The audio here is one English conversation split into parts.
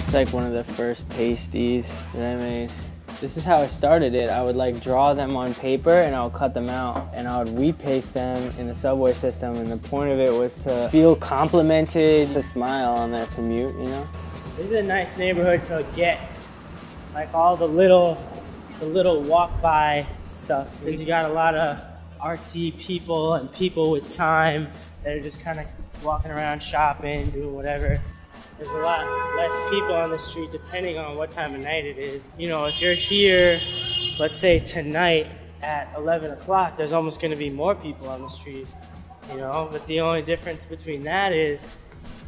It's like one of the first pasties that I made. This is how I started it. I would like draw them on paper and I would cut them out and I would repaste them in the subway system, and the point of it was to feel complimented, to smile on their commute, you know? This is a nice neighborhood to get like all the little walk-by stuff, because you got a lot of artsy people and people with time that are just kind of walking around shopping, doing whatever. There's a lot less people on the street depending on what time of night it is. You know, if you're here, let's say tonight at 11 o'clock, there's almost going to be more people on the street, you know? But the only difference between that is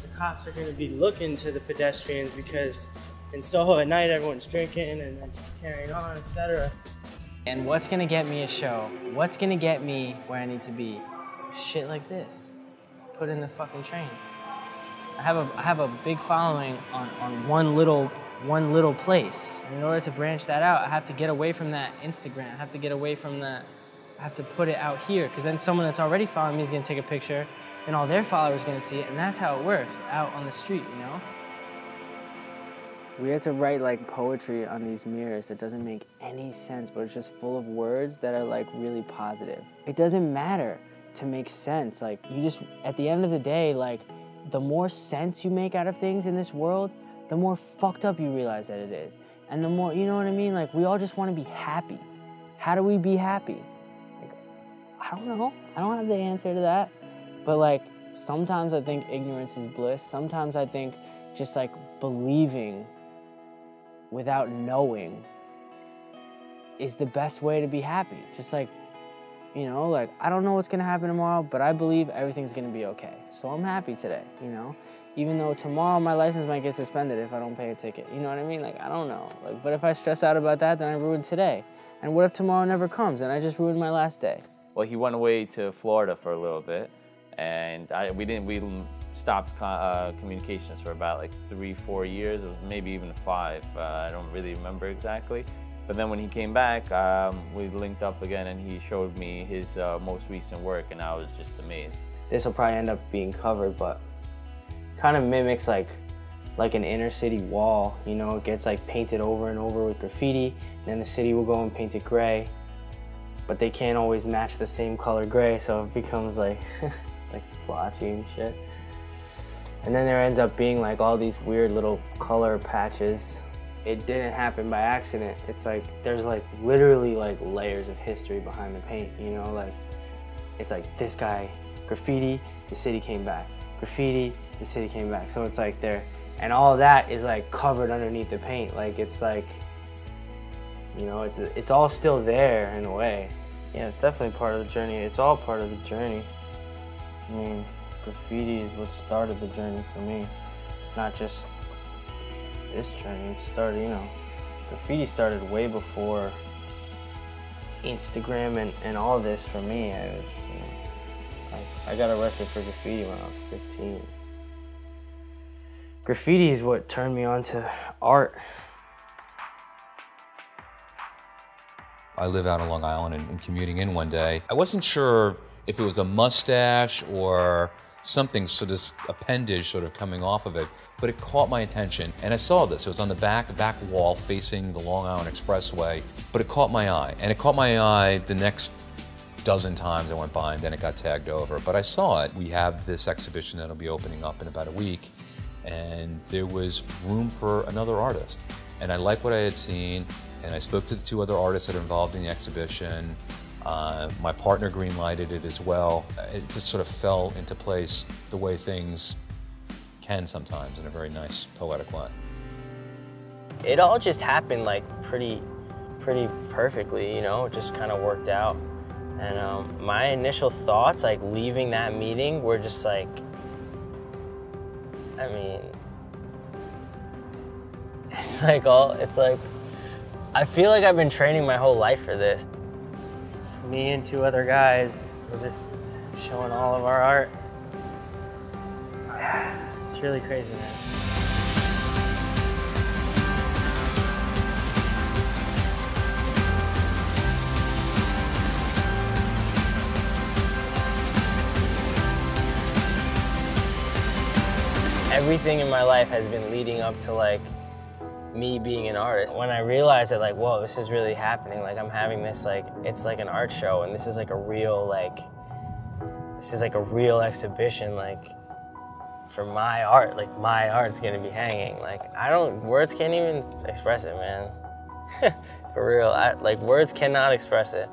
the cops are going to be looking to the pedestrians, because in Soho at night, everyone's drinking and then carrying on, etc. And what's going to get me a show? What's going to get me where I need to be? Shit like this. Put in the fucking train. I have a big following on one little place. In order to branch that out, I have to get away from that Instagram. I have to get away from that. I have to put it out here, because then someone that's already following me is going to take a picture, and all their followers are going to see it, and that's how it works out on the street, you know? We had to write like poetry on these mirrors that doesn't make any sense, but it's just full of words that are like really positive. It doesn't matter to make sense. Like, you just, at the end of the day, like, the more sense you make out of things in this world, the more fucked up you realize that it is. And the more, you know what I mean? Like, we all just want to be happy. How do we be happy? Like, I don't know. I don't have the answer to that. But like, sometimes I think ignorance is bliss. Sometimes I think just like believing without knowing is the best way to be happy. Just like, you know, like, I don't know what's gonna happen tomorrow, but I believe everything's gonna be okay. So I'm happy today, you know? Even though tomorrow my license might get suspended if I don't pay a ticket, you know what I mean? Like, I don't know. Like, but if I stress out about that, then I ruined today. And what if tomorrow never comes and I just ruined my last day? Well, he went away to Florida for a little bit, and we stopped communications for about like 3-4 years, or maybe even 5. I don't really remember exactly. But then when he came back, we linked up again, and he showed me his most recent work, and I was just amazed. This will probably end up being covered, but kind of mimics like an inner city wall, you know? It gets like painted over and over with graffiti, and then the city will go and paint it gray, but they can't always match the same color gray, so it becomes like like splotchy and shit. And then there ends up being like all these weird little color patches. It didn't happen by accident. It's like, there's like literally like layers of history behind the paint, you know? Like, it's like this guy, graffiti, the city came back. Graffiti, the city came back. So it's like there, and all of that is like covered underneath the paint. Like, it's like, you know, it's all still there in a way. Yeah, it's definitely part of the journey. It's all part of the journey. I mean, graffiti is what started the journey for me, not just this journey. It started, you know, graffiti started way before Instagram and all this for me. I got arrested for graffiti when I was 15. Graffiti is what turned me on to art. I live out on Long Island and commuting in one day. I wasn't sure if it was a mustache or something, so this appendage sort of coming off of it, but it caught my attention. And I saw this. It was on the back wall facing the Long Island Expressway, but it caught my eye. And it caught my eye the next dozen times I went by, and then it got tagged over. But I saw it. We have this exhibition that'll be opening up in about a week, and there was room for another artist. And I liked what I had seen, and I spoke to the 2 other artists that are involved in the exhibition. My partner green-lighted it as well. It just sort of fell into place the way things can sometimes, in a very nice, poetic way. It all just happened like pretty perfectly, you know? It just kind of worked out. And my initial thoughts, like leaving that meeting, were just like, I mean, it's like I feel like I've been training my whole life for this. It's me and 2 other guys, we're just showing all of our art. It's really crazy, man. Everything in my life has been leading up to like me being an artist. When I realized that, like, whoa, this is really happening, like I'm having this, like, it's like an art show, and this is like a real, like, this is like a real exhibition, like, for my art, like my art's gonna be hanging. Like, words can't even express it, man. For real, like words cannot express it.